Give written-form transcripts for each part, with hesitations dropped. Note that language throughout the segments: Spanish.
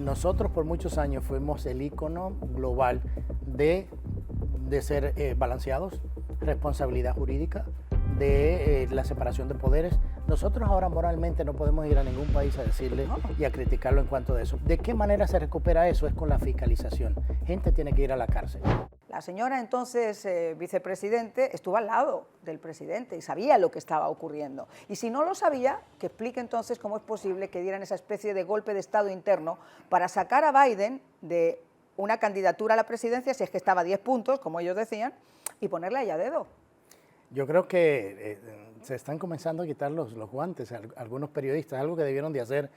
Nosotros por muchos años fuimos el ícono global de ser balanceados, responsabilidad jurídica, de la separación de poderes. Nosotros ahora moralmente no podemos ir a ningún país a decirle y a criticarlo en cuanto a eso. ¿De qué manera se recupera eso? Es con la fiscalización. Gente tiene que ir a la cárcel. La señora entonces vicepresidente estuvo al lado del presidente y sabía lo que estaba ocurriendo. Y si no lo sabía, que explique entonces cómo es posible que dieran esa especie de golpe de Estado interno para sacar a Biden de una candidatura a la presidencia, si es que estaba a 10 puntos, como ellos decían, y ponerle ahí a dedo. Yo creo que se están comenzando a quitar los guantes a algunos periodistas, algo que debieron de hacer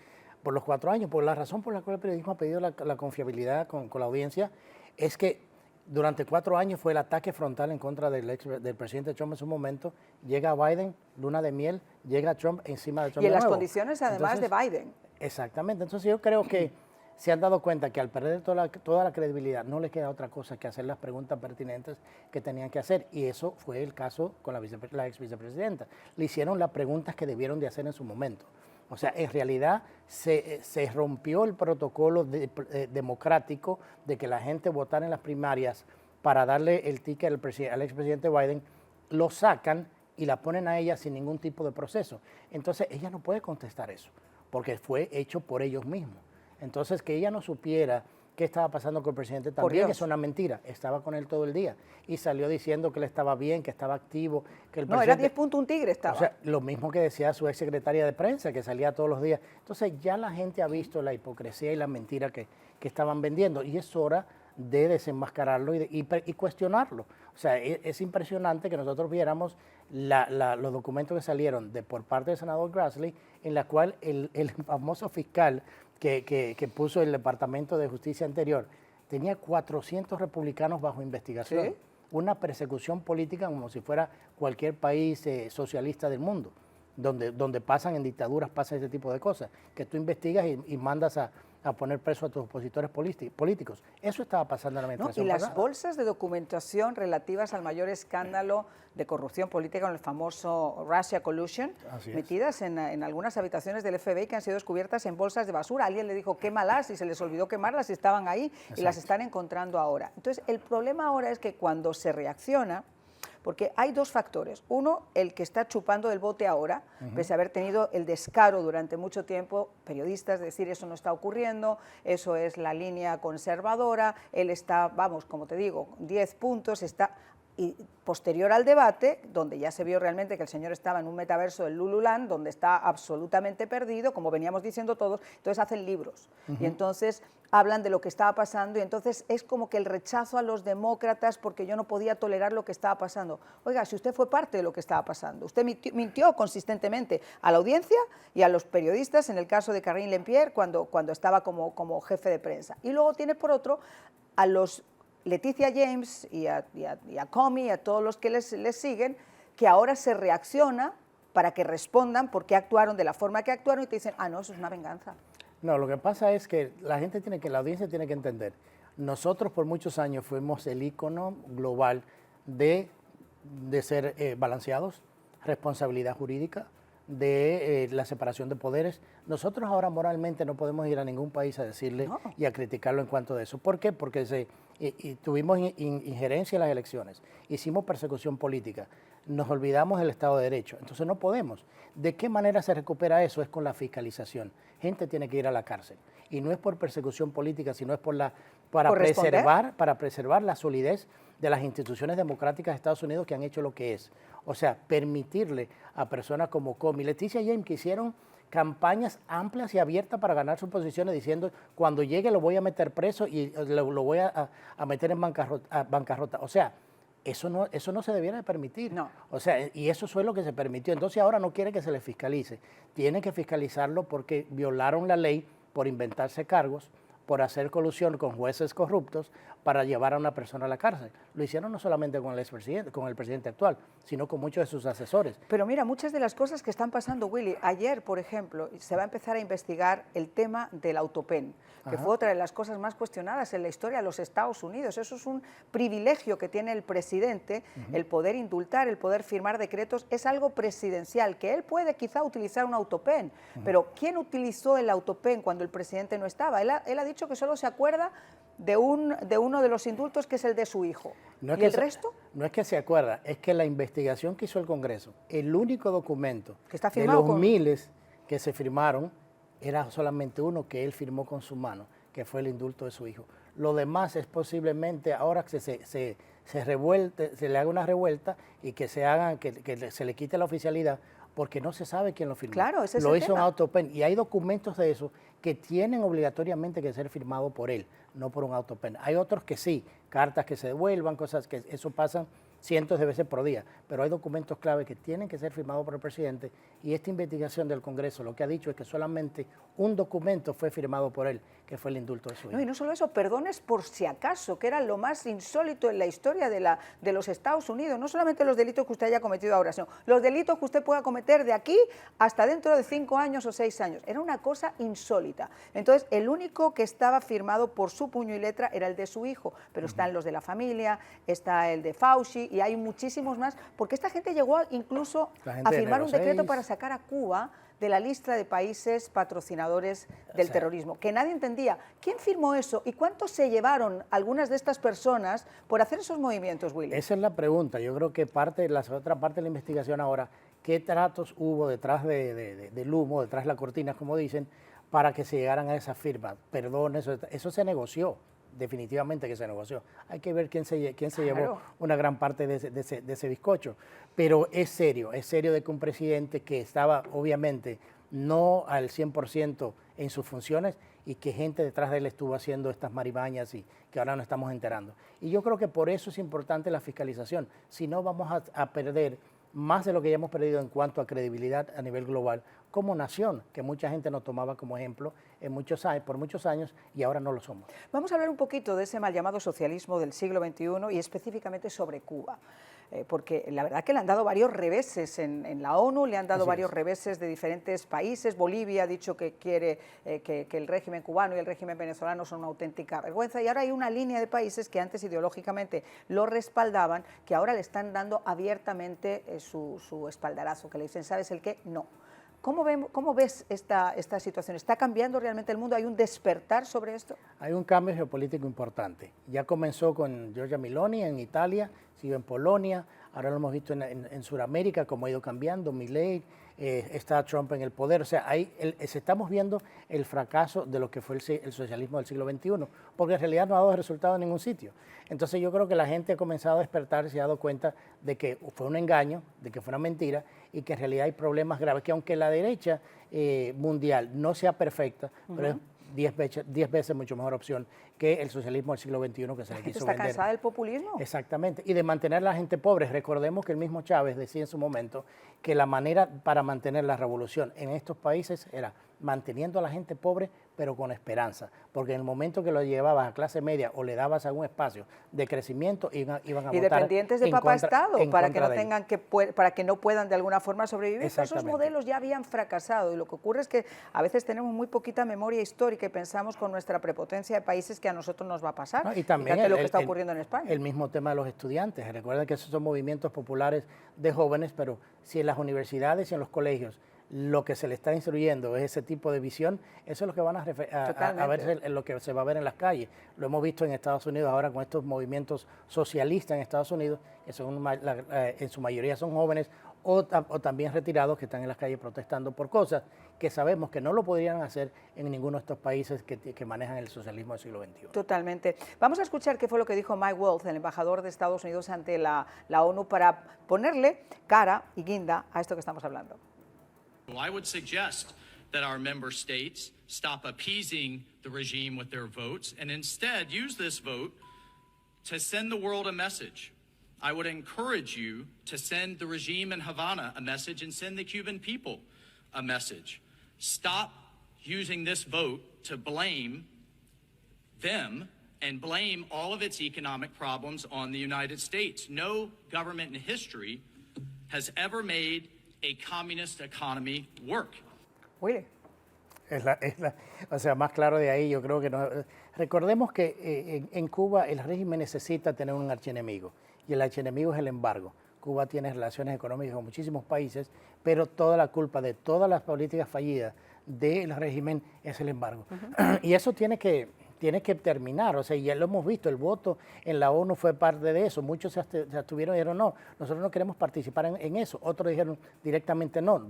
por los 4 años. Por la razón por la cual el periodismo ha pedido la confiabilidad con la audiencia es que durante 4 años fue el ataque frontal en contra del presidente Trump en su momento. Llega Biden, luna de miel, llega Trump encima de Trump. Y en de las nuevo. condiciones además de Biden. Exactamente. Entonces yo creo que se han dado cuenta que al perder toda la credibilidad no les queda otra cosa que hacer las preguntas pertinentes que tenían que hacer. Y eso fue el caso con la ex vicepresidenta. Le hicieron las preguntas que debieron de hacer en su momento. O sea, en realidad se rompió el protocolo democrático de que la gente votara en las primarias para darle el ticket al expresidente Biden, lo sacan y la ponen a ella sin ningún tipo de proceso. Entonces ella no puede contestar eso, porque fue hecho por ellos mismos. Entonces que ella no supiera qué estaba pasando con el presidente también es una mentira. Estaba con él todo el día y salió diciendo que él estaba bien, que estaba activo, que el presidente... No, era 10 puntos un tigre estaba. O sea, lo mismo que decía su ex secretaria de prensa, que salía todos los días. Entonces ya la gente ha visto la hipocresía y la mentira que estaban vendiendo y es hora de desenmascararlo y cuestionarlo. O sea, es impresionante que nosotros viéramos los documentos que salieron por parte del senador Grassley, en la cual el famoso fiscal que puso el Departamento de Justicia anterior tenía 400 republicanos bajo investigación. ¿Sí? Una persecución política como si fuera cualquier país socialista del mundo, donde pasan en dictaduras, pasan ese tipo de cosas, que tú investigas y mandas a poner preso a tus opositores políticos. Eso estaba pasando en la administración pasada. Y las bolsas de documentación relativas al mayor escándalo de corrupción política, con el famoso Russia Collusion, metidas en algunas habitaciones del FBI que han sido descubiertas en bolsas de basura. Alguien le dijo quémalas y se les olvidó quemarlas y estaban ahí. Exacto. Y las están encontrando ahora. Entonces, el problema ahora es que cuando se reacciona, porque hay 2 factores. Uno, el que está chupando del bote ahora, pese a haber tenido el descaro durante mucho tiempo, periodistas, decir eso no está ocurriendo, eso es la línea conservadora, él está, vamos, como te digo, 10 puntos, está... Y posterior al debate, donde ya se vio realmente que el señor estaba en un metaverso del Lululand, donde está absolutamente perdido, como veníamos diciendo todos, entonces hacen libros. Y entonces hablan de lo que estaba pasando y entonces es como que el rechazo a los demócratas porque yo no podía tolerar lo que estaba pasando. Oiga, si usted fue parte de lo que estaba pasando, usted mintió consistentemente a la audiencia y a los periodistas, en el caso de Karine Jean-Pierre, cuando estaba como jefe de prensa. Y luego tiene por otro a los... Leticia James y a Comey y a todos los que les siguen, que ahora se reacciona para que respondan por qué actuaron de la forma que actuaron y te dicen, no, eso es una venganza. No, lo que pasa es que la audiencia tiene que entender, nosotros por muchos años fuimos el ícono global de ser balanceados, responsabilidad jurídica, de la separación de poderes. Nosotros ahora moralmente no podemos ir a ningún país a decirle y a criticarlo en cuanto a eso. ¿Por qué? Porque tuvimos injerencia en las elecciones, hicimos persecución política, nos olvidamos del Estado de Derecho, entonces no podemos. ¿De qué manera se recupera eso? Es con la fiscalización. Gente tiene que ir a la cárcel y no es por persecución política, sino es para preservar la solidez de las instituciones democráticas de Estados Unidos que han hecho lo que es. O sea, permitirle a personas como Comey, Leticia James, que hicieron campañas amplias y abiertas para ganar sus posiciones diciendo, cuando llegue lo voy a meter preso y lo voy a meter en bancarrota. O sea, eso no se debiera de permitir. No. O sea, y eso fue lo que se permitió. Entonces ahora no quiere que se les fiscalice. Tienen que fiscalizarlo porque violaron la ley por inventarse cargos, por hacer colusión con jueces corruptos para llevar a una persona a la cárcel. Lo hicieron no solamente con el presidente actual, sino con muchos de sus asesores. Pero mira, muchas de las cosas que están pasando, Willy, ayer, por ejemplo, se va a empezar a investigar el tema del autopen, que fue otra de las cosas más cuestionadas en la historia de los Estados Unidos. Eso es un privilegio que tiene el presidente, el poder indultar, el poder firmar decretos, es algo presidencial, que él puede quizá utilizar un autopen, pero ¿quién utilizó el autopen cuando el presidente no estaba? Él ha dicho dicho que solo se acuerda de uno de los indultos, que es el de su hijo. No es ¿Y que el resto? No es que se acuerda, es que la investigación que hizo el Congreso, el único documento Que está de firmado los con... miles que se firmaron, era solamente uno que él firmó con su mano, que fue el indulto de su hijo. Lo demás es posiblemente ahora que se revuelte, se le haga una revuelta y que se le quite la oficialidad, porque no se sabe quién lo firmó. Claro, ese es lo el hizo tema. en autopen y hay documentos de eso que tienen obligatoriamente que ser firmados por él, no por un autopen. Hay otros que sí, cartas que se devuelvan, cosas que eso pasan cientos de veces por día, pero hay documentos clave que tienen que ser firmados por el presidente, y esta investigación del Congreso lo que ha dicho es que solamente un documento fue firmado por él, que fue el indulto de su hijo. No, y no solo eso, perdones por si acaso, que era lo más insólito en la historia de los Estados Unidos, no solamente los delitos que usted haya cometido ahora, sino los delitos que usted pueda cometer de aquí hasta dentro de 5 años o 6 años. Era una cosa insólita. Entonces, el único que estaba firmado por su puño y letra era el de su hijo, pero están los de la familia, está el de Fauci, y hay muchísimos más, porque esta gente llegó incluso a firmar un decreto para sacar a Cuba de la lista de países patrocinadores del terrorismo, que nadie entendía. ¿Quién firmó eso y cuánto se llevaron algunas de estas personas por hacer esos movimientos, Willy? Esa es la pregunta. Yo creo que la otra parte de la investigación ahora, ¿qué tratos hubo detrás del humo, detrás de la cortina, como dicen, para que se llegaran a esa firma? Perdón, eso se negoció. Definitivamente que se negoció. Hay que ver quién se llevó una gran parte de ese bizcocho. Pero es serio de que un presidente que estaba obviamente no al 100% en sus funciones, y que gente detrás de él estuvo haciendo estas marimañas y que ahora nos estamos enterando. Y yo creo que por eso es importante la fiscalización. Si no, vamos a perder más de lo que ya hemos perdido en cuanto a credibilidad a nivel global como nación, que mucha gente nos tomaba como ejemplo por muchos años, y ahora no lo somos. Vamos a hablar un poquito de ese mal llamado socialismo del siglo XXI y específicamente sobre Cuba. Porque la verdad que le han dado varios reveses en la ONU, le han dado varios reveses de diferentes países. Bolivia ha dicho que quiere que el régimen cubano y el régimen venezolano son una auténtica vergüenza, y ahora hay una línea de países que antes ideológicamente lo respaldaban, que ahora le están dando abiertamente su espaldarazo, que le dicen, ¿sabes el qué? No. ¿Cómo ves esta situación? ¿Está cambiando realmente el mundo? ¿Hay un despertar sobre esto? Hay un cambio geopolítico importante. Ya comenzó con Giorgia Meloni en Italia, siguió en Polonia, ahora lo hemos visto en Sudamérica, cómo ha ido cambiando, Milei, está Trump en el poder. O sea, estamos viendo el fracaso de lo que fue el socialismo del siglo XXI, porque en realidad no ha dado resultado en ningún sitio. Entonces yo creo que la gente ha comenzado a despertar y se ha dado cuenta de que fue un engaño, de que fue una mentira, y que en realidad hay problemas graves, que aunque la derecha mundial no sea perfecta, pero es 10 veces mucho mejor opción que el socialismo del siglo XXI que se le quiso vender. ¿Está cansada del populismo? Exactamente, y de mantener a la gente pobre. Recordemos que el mismo Chávez decía en su momento que la manera para mantener la revolución en estos países era manteniendo a la gente pobre, pero con esperanza, porque en el momento que lo llevabas a clase media o le dabas algún espacio de crecimiento, iban a votar y dependientes de papá Estado, para que no tengan para que no puedan de alguna forma sobrevivir. Esos modelos ya habían fracasado, y lo que ocurre es que a veces tenemos muy poquita memoria histórica y pensamos con nuestra prepotencia de países que a nosotros nos va a pasar. Y también lo que está ocurriendo en España. El mismo tema de los estudiantes. Recuerda que esos son movimientos populares de jóvenes, pero si en las universidades y en los colegios lo que se le está instruyendo es ese tipo de visión, eso es lo que van a ver, lo que se va a ver en las calles. Lo hemos visto en Estados Unidos ahora con estos movimientos socialistas en Estados Unidos, que son en su mayoría son jóvenes o también retirados, que están en las calles protestando por cosas que sabemos que no lo podrían hacer en ninguno de estos países que manejan el socialismo del siglo XXI. Totalmente. Vamos a escuchar qué fue lo que dijo Mike Waltz, el embajador de Estados Unidos ante la ONU, para ponerle cara y guinda a esto que estamos hablando. I would suggest that our member states stop appeasing the regime with their votes and instead use this vote to send the world a message. I would encourage you to send the regime in Havana a message and send the Cuban people a message. Stop using this vote to blame them and blame all of its economic problems on the United States. No government in history has ever made a communist economy work. Willy. O sea, más claro de ahí, yo creo que no. Recordemos que en Cuba el régimen necesita tener un archienemigo, y el archienemigo es el embargo. Cuba tiene relaciones económicas con muchísimos países, pero toda la culpa de todas las políticas fallidas del régimen es el embargo. Y eso tiene que tiene que terminar, o sea, ya lo hemos visto, el voto en la ONU fue parte de eso, muchos se abstuvieron y dijeron no, nosotros no queremos participar en eso, otros dijeron directamente no,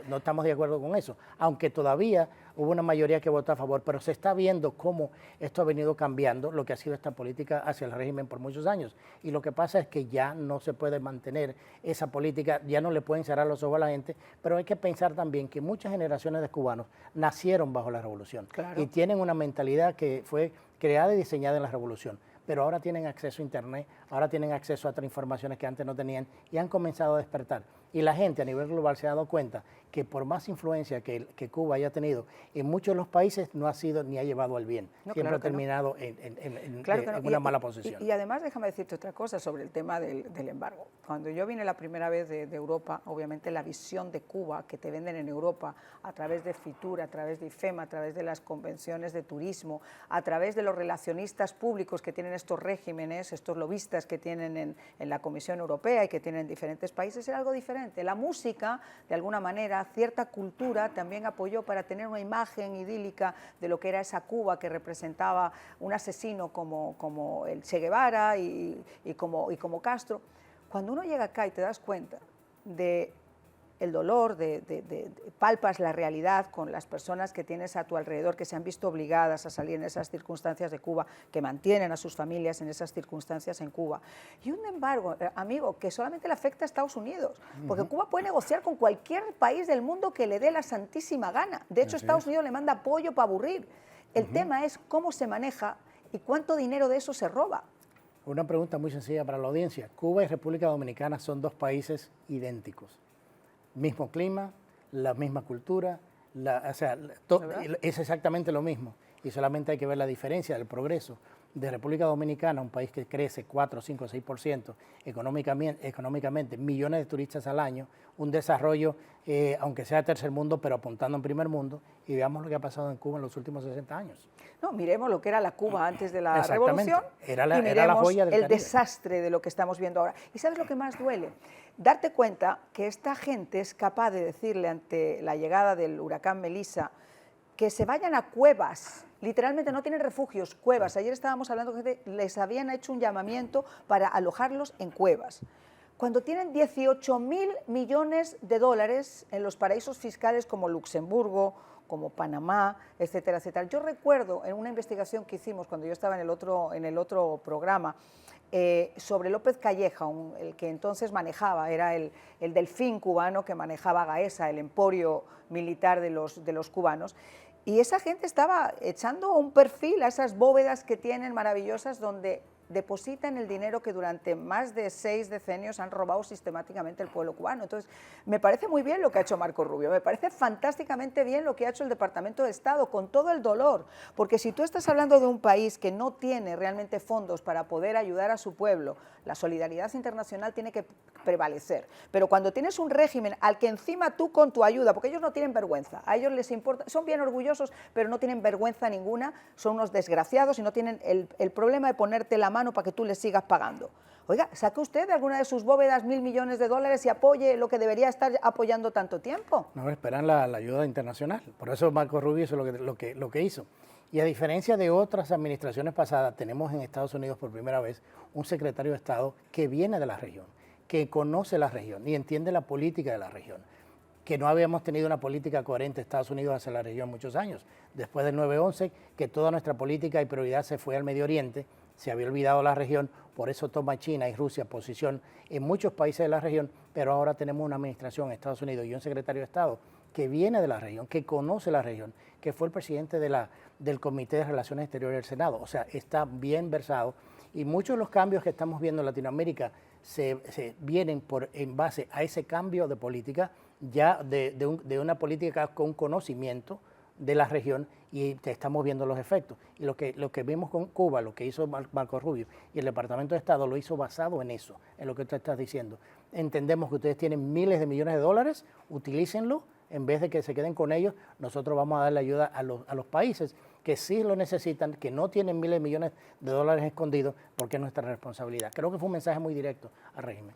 no estamos de acuerdo con eso, aunque todavía hubo una mayoría que votó a favor, pero se está viendo cómo esto ha venido cambiando, lo que ha sido esta política hacia el régimen por muchos años, y lo que pasa es que ya no se puede mantener esa política, ya no le pueden cerrar los ojos a la gente, pero hay que pensar también que muchas generaciones de cubanos nacieron bajo la revolución, claro, y tienen una mentalidad que fue creada y diseñada en la revolución, pero ahora tienen acceso a internet, ahora tienen acceso a otras informaciones que antes no tenían y han comenzado a despertar. Y la gente a nivel global se ha dado cuenta que por más influencia que Cuba haya tenido, en muchos de los países no ha sido ni ha llevado al bien, no, siempre claro ha terminado en no. una mala posición. Y además déjame decirte otra cosa sobre el tema del embargo. Cuando yo vine la primera vez de Europa, obviamente la visión de Cuba que te venden en Europa a través de FITUR, a través de IFEMA, a través de las convenciones de turismo, a través de los relacionistas públicos que tienen estos regímenes, estos lobistas que tienen en la Comisión Europea y que tienen en diferentes países, era algo diferente. La música, de alguna manera, cierta cultura también apoyó para tener una imagen idílica de lo que era esa Cuba que representaba un asesino como el Che Guevara y como Castro. Cuando uno llega acá y te das cuenta de el dolor, palpas la realidad con las personas que tienes a tu alrededor, que se han visto obligadas a salir en esas circunstancias de Cuba, que mantienen a sus familias en esas circunstancias en Cuba. Y un embargo, amigo, que solamente le afecta a Estados Unidos, porque Cuba puede negociar con cualquier país del mundo que le dé la santísima gana. De hecho, Estados Unidos le manda apoyo para aburrir. El tema es cómo se maneja y cuánto dinero de eso se roba. Una pregunta muy sencilla para la audiencia. Cuba y República Dominicana son dos países idénticos. Mismo clima, la misma cultura, es exactamente lo mismo. Y solamente hay que ver la diferencia del progreso de República Dominicana, un país que crece 4, 5, 6% económicamente, millones de turistas al año, un desarrollo, aunque sea tercer mundo, pero apuntando en primer mundo, y veamos lo que ha pasado en Cuba en los últimos 60 años. No, miremos lo que era la Cuba antes de la revolución y miremos era la joya del el Caribe. Desastre de lo que estamos viendo ahora. ¿Y sabes lo que más duele? Darte cuenta que esta gente es capaz de decirle ante la llegada del huracán Melissa que se vayan a cuevas, literalmente no tienen refugios, cuevas. Ayer estábamos hablando que les habían hecho un llamamiento para alojarlos en cuevas. Cuando tienen 18.000 millones de dólares en los paraísos fiscales como Luxemburgo, como Panamá, etcétera, etcétera. Yo recuerdo en una investigación que hicimos cuando yo estaba en el otro programa, sobre López Calleja, el que entonces manejaba, era el delfín cubano que manejaba Gaesa, el emporio militar de los cubanos, y esa gente estaba echando un perfil a esas bóvedas que tienen maravillosas donde depositan el dinero que durante más de 6 decenios han robado sistemáticamente el pueblo cubano. Entonces, me parece muy bien lo que ha hecho Marco Rubio, me parece fantásticamente bien lo que ha hecho el Departamento de Estado, con todo el dolor, porque si tú estás hablando de un país que no tiene realmente fondos para poder ayudar a su pueblo, la solidaridad internacional tiene que prevalecer. Pero cuando tienes un régimen al que encima tú con tu ayuda, porque ellos no tienen vergüenza, a ellos les importa, son bien orgullosos, pero no tienen vergüenza ninguna, son unos desgraciados y no tienen el problema de ponerte la mano para que tú les sigas pagando. Oiga, saque usted de alguna de sus bóvedas 1.000 millones de dólares y apoye lo que debería estar apoyando tanto tiempo. No, esperan la ayuda internacional. Por eso Marco Rubio hizo lo que hizo. Y a diferencia de otras administraciones pasadas, tenemos en Estados Unidos por primera vez un secretario de Estado que viene de la región, que conoce la región y entiende la política de la región. Que no habíamos tenido una política coherente de Estados Unidos hacia la región muchos años. Después del 9/11, que toda nuestra política y prioridad se fue al Medio Oriente, se había olvidado la región, por eso toma China y Rusia posición en muchos países de la región, pero ahora tenemos una administración en Estados Unidos y un secretario de Estado que viene de la región, que conoce la región, que fue el presidente del Comité de Relaciones Exteriores del Senado, o sea, está bien versado, y muchos de los cambios que estamos viendo en Latinoamérica se vienen en base a ese cambio de política, ya de una política con conocimiento de la región, y estamos viendo los efectos. Y lo que vimos con Cuba, lo que hizo Marco Rubio y el Departamento de Estado, lo hizo basado en eso, en lo que tú estás diciendo. Entendemos que ustedes tienen miles de millones de dólares, utilícenlo, en vez de que se queden con ellos, nosotros vamos a darle ayuda a los países que sí lo necesitan, que no tienen miles de millones de dólares escondidos, porque es nuestra responsabilidad. Creo que fue un mensaje muy directo al régimen.